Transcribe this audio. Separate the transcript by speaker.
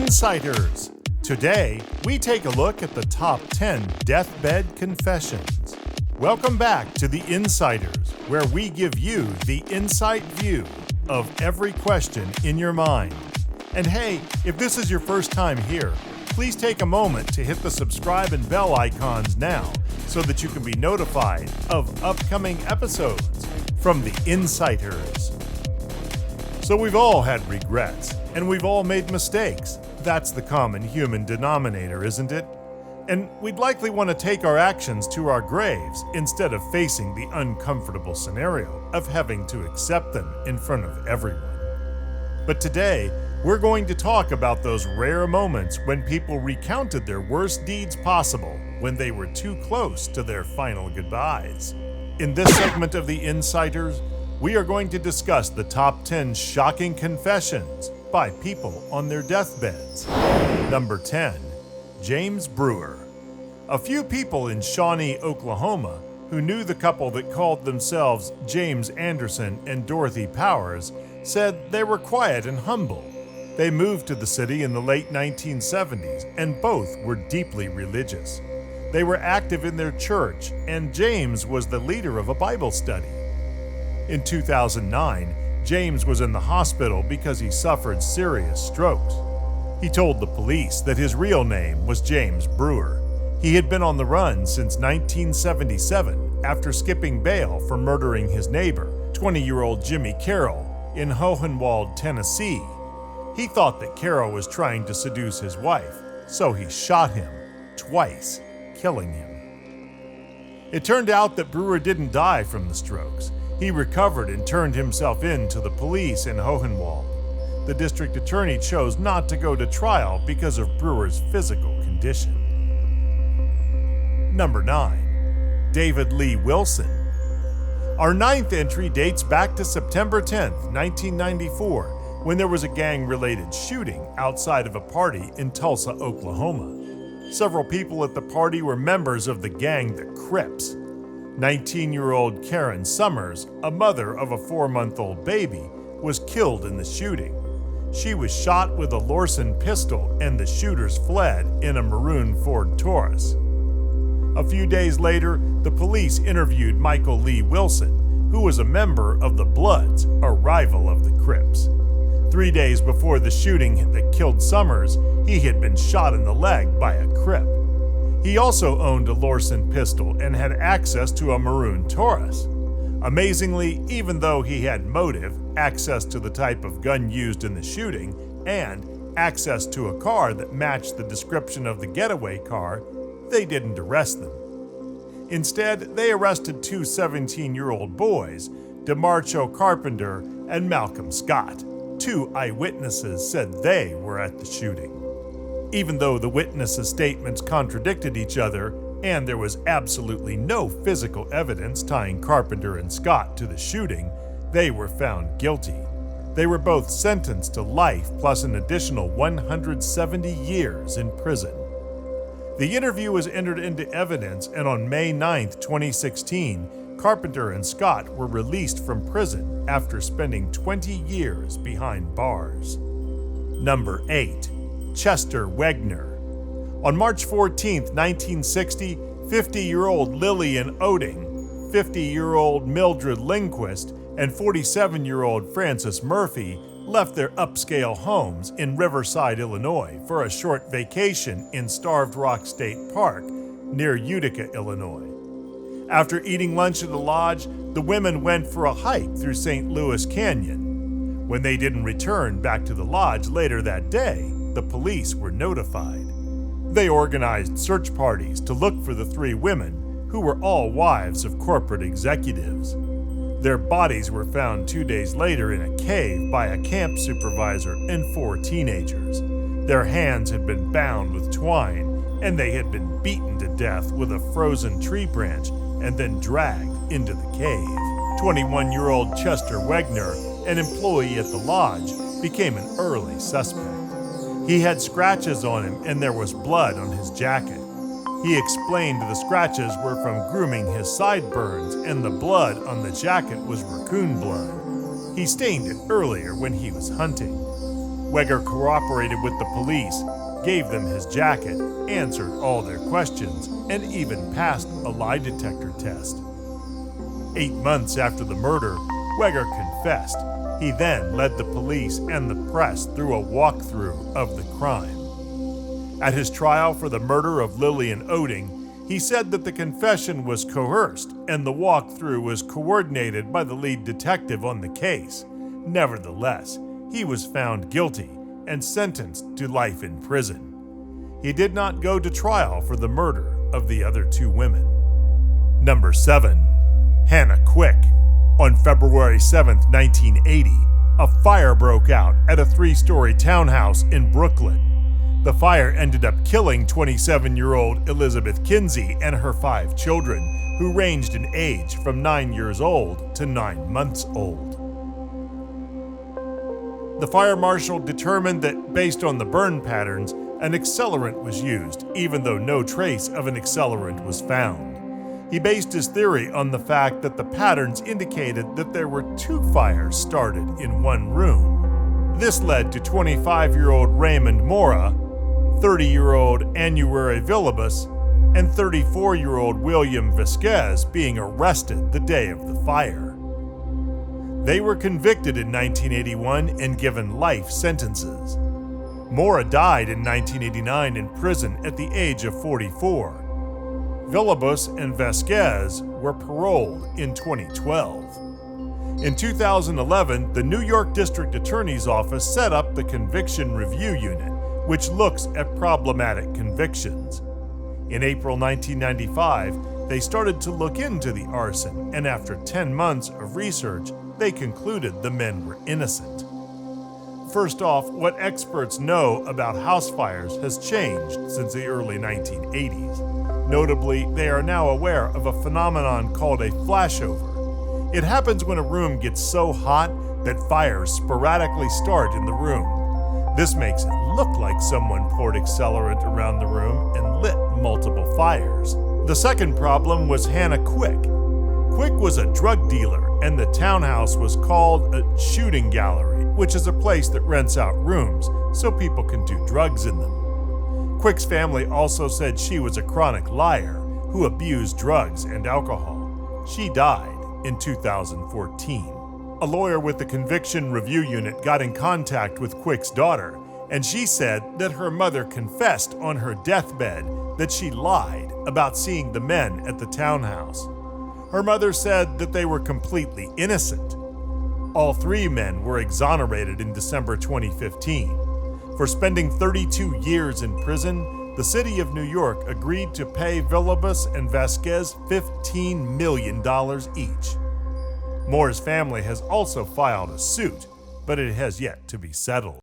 Speaker 1: Insiders. Today, we take a look at the top 10 deathbed confessions. Welcome back to the Insiders, where we give you the inside view of every question in your mind. And hey, if this is your first time here, please take a moment to hit the subscribe and bell icons now so that you can be notified of upcoming episodes from the Insiders. So we've all had regrets, and we've all made mistakes. That's the common human denominator, isn't it? And we'd likely want to take our actions to our graves instead of facing the uncomfortable scenario of having to accept them in front of everyone. But today, we're going to talk about those rare moments when people recounted their worst deeds possible when they were too close to their final goodbyes. In this segment of the Insiders, we are going to discuss the top 10 shocking confessions by people on their deathbeds. Number 10. James Brewer. A few people in Shawnee, Oklahoma, who knew the couple that called themselves James Anderson and Dorothy Powers, said they were quiet and humble. They moved to the city in the late 1970s, and both were deeply religious. They were active in their church, and James was the leader of a Bible study. In 2009, James was in the hospital because he suffered serious strokes. He told the police that his real name was James Brewer. He had been on the run since 1977 after skipping bail for murdering his neighbor, 20-year-old Jimmy Carroll, in Hohenwald, Tennessee. He thought that Carroll was trying to seduce his wife, so he shot him twice, killing him. It turned out that Brewer didn't die from the strokes. He recovered and turned himself in to the police in Hohenwald. The district attorney chose not to go to trial because of Brewer's physical condition. Number 9. David Lee Wilson. Our ninth entry dates back to September 10, 1994, when there was a gang-related shooting outside of a party in Tulsa, Oklahoma. Several people at the party were members of the gang the Crips. 19-year-old Karen Summers, a mother of a 4-month-old baby, was killed in the shooting. She was shot with a Lorson pistol, and the shooters fled in a maroon Ford Taurus. A few days later, the police interviewed Michael Lee Wilson, who was a member of the Bloods, a rival of the Crips. 3 days before the shooting that killed Summers, he had been shot in the leg by a Crip. He also owned a Lorson pistol and had access to a maroon Taurus. Amazingly, even though he had motive, access to the type of gun used in the shooting, and access to a car that matched the description of the getaway car, they didn't arrest them. Instead, they arrested two 17-year-old boys, DeMarcho Carpenter and Malcolm Scott. Two eyewitnesses said they were at the shooting. Even though the witnesses' statements contradicted each other, and there was absolutely no physical evidence tying Carpenter and Scott to the shooting, they were found guilty. They were both sentenced to life plus an additional 170 years in prison. The interview was entered into evidence, and on May 9, 2016, Carpenter and Scott were released from prison after spending 20 years behind bars. Number 8. Chester Weger. On March 14, 1960, 50-year-old Lillian Oding, 50-year-old Mildred Lindquist, and 47-year-old Frances Murphy left their upscale homes in Riverside, Illinois, for a short vacation in Starved Rock State Park near Utica, Illinois. After eating lunch at the lodge, the women went for a hike through St. Louis Canyon. When they didn't return back to the lodge later that day, the police were notified. They organized search parties to look for the three women, who were all wives of corporate executives. Their bodies were found 2 days later in a cave by a camp supervisor and 4 teenagers. Their hands had been bound with twine, and they had been beaten to death with a frozen tree branch and then dragged into the cave. 21-year-old Chester Weger, an employee at the lodge, became an early suspect. He had scratches on him and there was blood on his jacket. He explained the scratches were from grooming his sideburns and the blood on the jacket was raccoon blood. He stained it earlier when he was hunting. Weger cooperated with the police, gave them his jacket, answered all their questions, and even passed a lie detector test. 8 months after the murder, Weger confessed. He then led the police and the press through a walkthrough of the crime. At his trial for the murder of Lillian Oding, he said that the confession was coerced and the walkthrough was coordinated by the lead detective on the case. Nevertheless, he was found guilty and sentenced to life in prison. He did not go to trial for the murder of the other 2 women. Number 7. Hannah Quick. On February 7, 1980, a fire broke out at a 3-story townhouse in Brooklyn. The fire ended up killing 27-year-old Elizabeth Kinsey and her 5 children, who ranged in age from 9 years old to 9 months old. The fire marshal determined that, based on the burn patterns, an accelerant was used, even though no trace of an accelerant was found. He based his theory on the fact that the patterns indicated that there were 2 fires started in one room. This led to 25-year-old Raymond Mora, 30-year-old Annuary Villabus, and 34-year-old William Vasquez being arrested the day of the fire. They were convicted in 1981 and given life sentences. Mora died in 1989 in prison at the age of 44. Villabus and Vasquez were paroled in 2012. In 2011, the New York District Attorney's Office set up the Conviction Review Unit, which looks at problematic convictions. In April 1995, they started to look into the arson, and after 10 months of research, they concluded the men were innocent. First off, what experts know about house fires has changed since the early 1980s. Notably, they are now aware of a phenomenon called a flashover. It happens when a room gets so hot that fires sporadically start in the room. This makes it look like someone poured accelerant around the room and lit multiple fires. The second problem was Hannah Quick. Quick was a drug dealer, and the townhouse was called a shooting gallery, which is a place that rents out rooms so people can do drugs in them. Quick's family also said she was a chronic liar who abused drugs and alcohol. She died in 2014. A lawyer with the Conviction Review Unit got in contact with Quick's daughter, and she said that her mother confessed on her deathbed that she lied about seeing the men at the townhouse. Her mother said that they were completely innocent. All 3 men were exonerated in December 2015. For spending 32 years in prison, the city of New York agreed to pay Villabus and Vasquez $15 million each. Moore's family has also filed a suit, but it has yet to be settled.